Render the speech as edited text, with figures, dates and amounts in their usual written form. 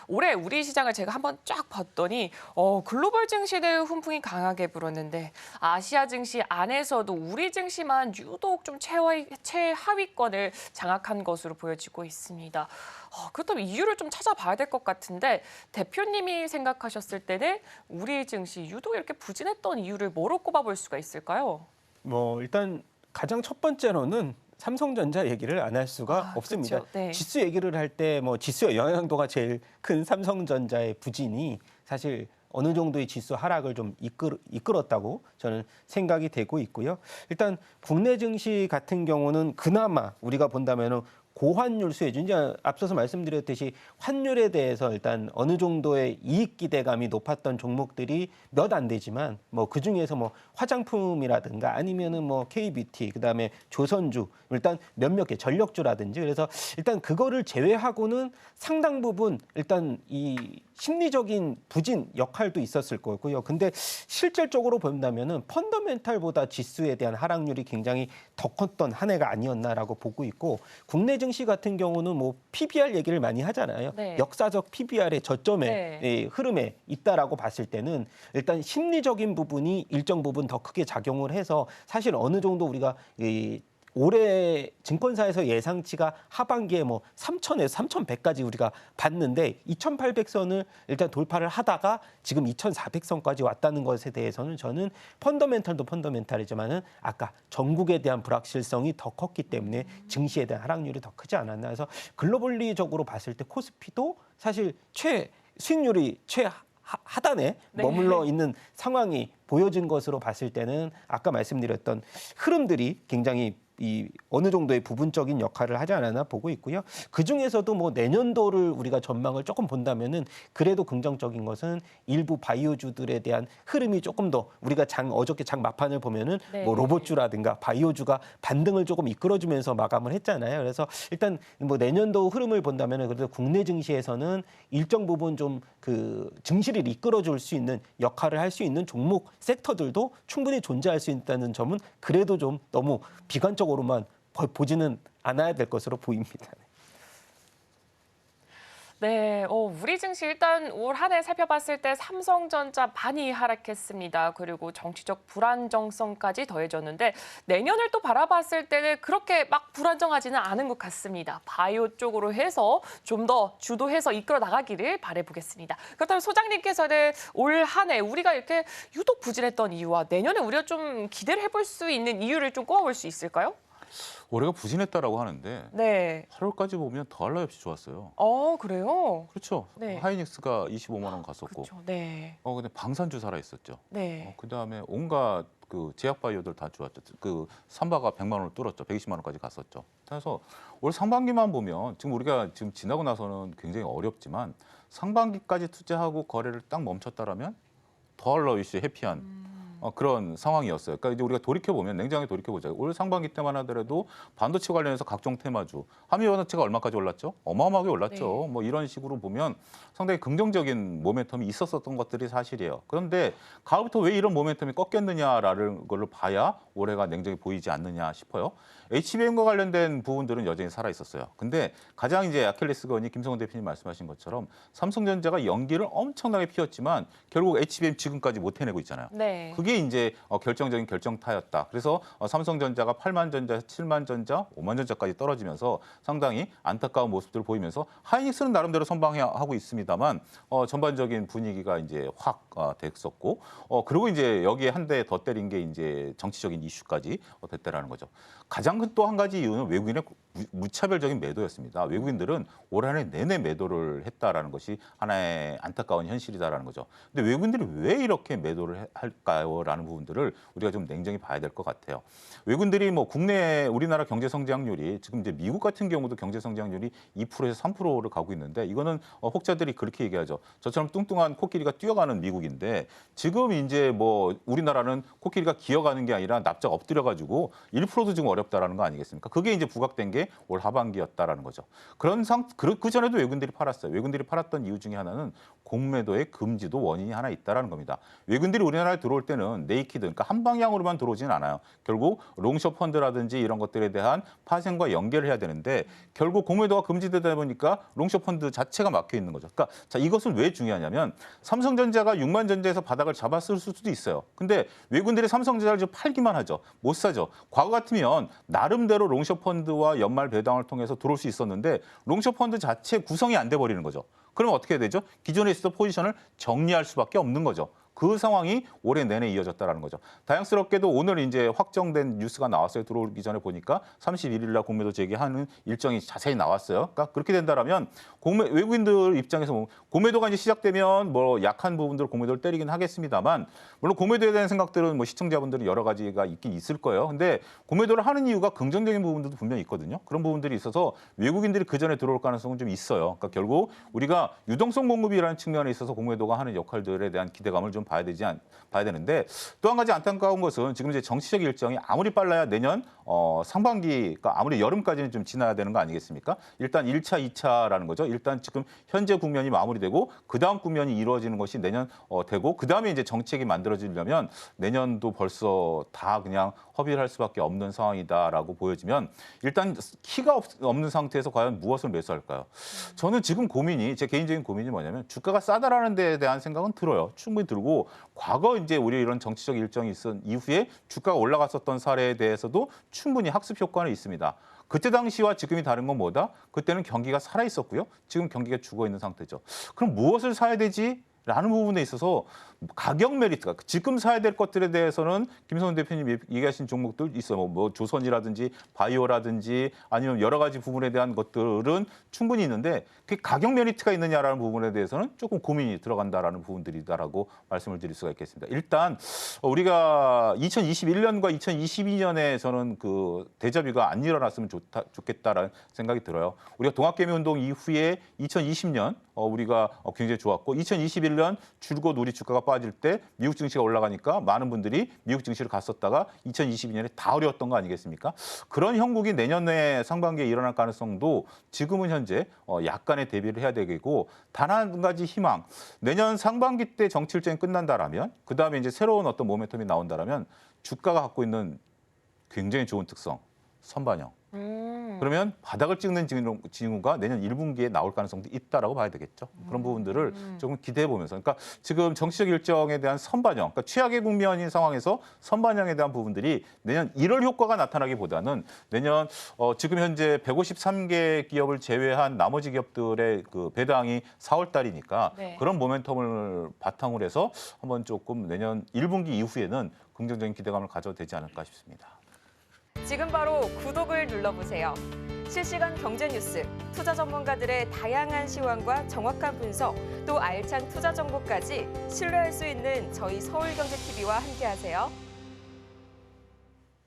올해 우리 시장을 제가 한번 쫙 봤더니 글로벌 증시들 훈풍이 강하게 불었는데 아시아 증시 안에서도 우리 증시만 유독 좀 최하위권을 장악한 것으로 보여지고 있습니다. 그렇다면 이유를 좀 찾아봐야 될 것 같은데 대표님이 생각하셨을 때는 우리 증시 유독 이렇게 부진했던 이유를 뭐로 꼽아볼 수가 있을까요? 일단 가장 첫 번째로는 삼성전자 얘기를 안 할 수가 없습니다. 그렇죠. 네. 지수 얘기를 할 때 지수의 영향도가 제일 큰 삼성전자의 부진이 사실 어느 정도의 지수 하락을 좀 이끌었다고 저는 생각이 되고 있고요. 일단 국내 증시 같은 경우는 그나마 우리가 본다면은 고환율 수혜주, 이제 앞서서 말씀드렸듯이 환율에 대해서 일단 어느 정도의 이익 기대감이 높았던 종목들이 몇 안 되지만 그 중에서 화장품이라든가 아니면은 K뷰티, 그다음에 조선주, 일단 몇몇 개 전력주라든지, 그래서 일단 그거를 제외하고는 상당 부분 일단 이 심리적인 부진 역할도 있었을 거고요. 근데 실질적으로 본다면은 펀더멘탈보다 지수에 대한 하락률이 굉장히 더 컸던 한 해가 아니었나라고 보고 있고, 국내 증시 같은 경우는 PBR 얘기를 많이 하잖아요. 네. 역사적 PBR의 저점의 네. 흐름에 있다라고 봤을 때는 일단 심리적인 부분이 일정 부분 더 크게 작용을 해서 사실 어느 정도 우리가 올해 증권사에서 예상치가 하반기에 3,000에서 3,100까지 우리가 봤는데 2,800선을 일단 돌파를 하다가 지금 2,400선까지 왔다는 것에 대해서는 저는 펀더멘탈도 펀더멘탈이지만은 아까 전국에 대한 불확실성이 더 컸기 때문에 증시에 대한 하락률이 더 크지 않았나 해서, 글로벌리적으로 봤을 때 코스피도 사실 수익률이 하단에 네. 머물러 있는 상황이 보여진 것으로 봤을 때는 아까 말씀드렸던 흐름들이 굉장히 어느 정도의 부분적인 역할을 하지 않았나 보고 있고요. 그 중에서도 내년도를 우리가 전망을 조금 본다면은 그래도 긍정적인 것은 일부 바이오주들에 대한 흐름이 조금 더, 우리가 어저께 장 막판을 보면은 네. 로봇주라든가 바이오주가 반등을 조금 이끌어주면서 마감을 했잖아요. 그래서 일단 내년도 흐름을 본다면은 그래도 국내 증시에서는 일정 부분 좀 그 증시를 이끌어줄 수 있는 역할을 할 수 있는 종목 섹터들도 충분히 존재할 수 있다는 점은 그래도 좀 너무 비관적으로만 보지는 않아야 될 것으로 보입니다. 네, 우리 증시 일단 올 한 해 살펴봤을 때 삼성전자 많이 하락했습니다. 그리고 정치적 불안정성까지 더해졌는데 내년을 또 바라봤을 때는 그렇게 막 불안정하지는 않은 것 같습니다. 바이오 쪽으로 해서 좀 더 주도해서 이끌어 나가기를 바라보겠습니다. 그렇다면 소장님께서는 올 한 해 우리가 이렇게 유독 부진했던 이유와 내년에 우리가 좀 기대를 해볼 수 있는 이유를 좀 꼽아볼 수 있을까요? 올해가 부진했다라고 하는데 네. 8월까지 보면 더할 나위 없이 좋았어요. 그래요? 그렇죠. 네. 하이닉스가 25만 원 갔었고, 그렇죠. 네. 근데 방산주 살아 있었죠. 네. 그다음에 온갖 그 제약 바이오들 다 좋았죠. 그 삼바가 100만 원을 뚫었죠. 120만 원까지 갔었죠. 그래서 올 상반기만 보면 지금 우리가 지금 지나고 나서는 굉장히 어렵지만 상반기까지 투자하고 거래를 딱 멈췄다라면 더할 나위 없이 해피한 그런 상황이었어요. 그러니까 이제 우리가 돌이켜보면, 냉정하게 돌이켜보자. 올 상반기 때만 하더라도 반도체 관련해서 각종 테마주, 한미 반도체가 얼마까지 올랐죠? 어마어마하게 올랐죠. 네. 이런 식으로 보면 상당히 긍정적인 모멘텀이 있었던 것들이 사실이에요. 그런데 가을부터 왜 이런 모멘텀이 꺾였느냐라는 걸 봐야 올해가 냉정히 보이지 않느냐 싶어요. HBM과 관련된 부분들은 여전히 살아 있었어요. 근데 가장 이제 아킬레스건이 김성훈 대표님 말씀하신 것처럼 삼성전자가 연기를 엄청나게 피웠지만 결국 HBM 지금까지 못 해내고 있잖아요. 네. 그게 이제 결정적인 결정타였다. 그래서 삼성전자가 8만 전자, 7만 전자, 5만 전자까지 떨어지면서 상당히 안타까운 모습들을 보이면서 하이닉스는 나름대로 선방하고 있습니다만 전반적인 분위기가 이제 확 됐었고, 그리고 이제 여기에 한 대 더 때린 게 이제 정치적인 이슈까지 됐다라는 거죠. 가장 큰 또 한 가지 이유는 외국인의 무차별적인 매도였습니다. 외국인들은 올 한 해 내내 매도를 했다라는 것이 하나의 안타까운 현실이다라는 거죠. 근데 외국인들이 왜 이렇게 매도를 할까요?라는 부분들을 우리가 좀 냉정히 봐야 될 것 같아요. 외국인들이 국내 우리나라 경제 성장률이 지금 이제 미국 같은 경우도 경제 성장률이 2%에서 3%를 가고 있는데, 이거는 혹자들이 그렇게 얘기하죠. 저처럼 뚱뚱한 코끼리가 뛰어가는 미국인데 지금 이제 우리나라는 코끼리가 기어가는 게 아니라 납작 엎드려 가지고 1%도 지금 어렵다라는 있었다라는 거 아니겠습니까? 그게 이제 부각된 게 올 하반기였다라는 거죠. 그 전에도 외국인들이 팔았어요. 외국인들이 팔았던 이유 중에 하나는 공매도의 금지도 원인이 하나 있다라는 겁니다. 외국인들이 우리나라에 들어올 때는 네이키드, 그러니까 한 방향으로만 들어오지는 않아요. 결국 롱숏 펀드라든지 이런 것들에 대한 파생과 연결을 해야 되는데 결국 공매도가 금지되다 보니까 롱숏 펀드 자체가 막혀 있는 거죠. 그러니까 자, 이것은 왜 중요하냐면 삼성전자가 6만 전자에서 바닥을 잡았을 수도 있어요. 근데 외국인들이 삼성전자를 좀 팔기만 하죠. 못 사죠. 과거 같으면 나름대로 롱숏 펀드와 연말 배당을 통해서 들어올 수 있었는데 롱숏 펀드 자체 구성이 안 돼 버리는 거죠. 그러면 어떻게 해야 되죠? 기존에 있었던 포지션을 정리할 수밖에 없는 거죠. 그 상황이 올해 내내 이어졌다라는 거죠. 다행스럽게도 오늘 이제 확정된 뉴스가 나왔어요. 들어오기 전에 보니까 31일 날 공매도 재개하는 일정이 자세히 나왔어요. 그러니까 그렇게 된다라면 외국인들 입장에서 보면 공매도가 이제 시작되면 뭐 약한 부분들 공매도를 때리긴 하겠습니다만 물론 공매도에 대한 생각들은 뭐 시청자분들이 여러 가지가 있긴 있을 거예요. 근데 공매도를 하는 이유가 긍정적인 부분들도 분명히 있거든요. 그런 부분들이 있어서 외국인들이 그 전에 들어올 가능성은 좀 있어요. 그러니까 결국 우리가 유동성 공급이라는 측면에 있어서 공매도가 하는 역할들에 대한 기대감을 좀 봐야 되는데 또 한 가지 안타까운 것은 지금 이제 정치적 일정이 아무리 빨라야 내년 상반기, 그러니까 아무리 여름까지는 좀 지나야 되는 거 아니겠습니까? 일단 1차, 2차라는 거죠. 일단 지금 현재 국면이 마무리되고 그다음 국면이 이루어지는 것이 내년 되고 그다음에 이제 정책이 만들어지려면 내년도 벌써 다 그냥 허비를 할 수밖에 없는 상황이다라고 보여지면 일단 키가 없는 상태에서 과연 무엇을 매수할까요? 저는 지금 제 개인적인 고민이 뭐냐면 주가가 싸다라는 데에 대한 생각은 들어요. 충분히 들고 과거 이제 우리 이런 정치적 일정이 있은 이후에 주가가 올라갔었던 사례에 대해서도 충분히 학습 효과는 있습니다. 그때 당시와 지금이 다른 건 뭐다? 그때는 경기가 살아 있었고요. 지금 경기가 죽어 있는 상태죠. 그럼 무엇을 사야 되지? 라는 부분에 있어서 가격 메리트가 지금 사야 될 것들에 대해서는 김성훈 대표님 얘기하신 종목들 있어요. 뭐 조선이라든지 바이오라든지 아니면 여러 가지 부분에 대한 것들은 충분히 있는데 그 가격 메리트가 있느냐라는 부분에 대해서는 조금 고민이 들어간다라는 부분들이다라고 말씀을 드릴 수가 있겠습니다. 일단 우리가 2021년과 2022년에 저는 그 대자뷰가 안 일어났으면 좋겠다라는 생각이 들어요. 우리가 동학개미운동 이후에 2020년 우리가 굉장히 좋았고 2021년 줄곧 우리 주가가 빠질 때 미국 증시가 올라가니까 많은 분들이 미국 증시를 갔었다가 2022년에 다 어려웠던 거 아니겠습니까? 그런 형국이 내년에 상반기에 일어날 가능성도 지금은 현재 약간의 대비를 해야 되겠고 단 한 가지 희망. 내년 상반기 때 정치 일정이 끝난다라면 그다음에 이제 새로운 어떤 모멘텀이 나온다라면 주가가 갖고 있는 굉장히 좋은 특성. 선반영. 그러면 바닥을 찍는 징후가 내년 1분기에 나올 가능성도 있다라고 봐야 되겠죠. 그런 부분들을 조금 기대해 보면서. 그러니까 지금 정치적 일정에 대한 선반영, 그러니까 최악의 국면인 상황에서 선반영에 대한 부분들이 내년 1월 효과가 나타나기보다는 내년 지금 현재 153개 기업을 제외한 나머지 기업들의 그 배당이 4월 달이니까 네. 그런 모멘텀을 바탕으로 해서 한번 조금 내년 1분기 이후에는 긍정적인 기대감을 가져도 되지 않을까 싶습니다. 지금 바로 구독을 눌러보세요. 실시간 경제 뉴스, 투자 전문가들의 다양한 시황과 정확한 분석, 또 알찬 투자 정보까지 신뢰할 수 있는 저희 서울경제TV와 함께하세요.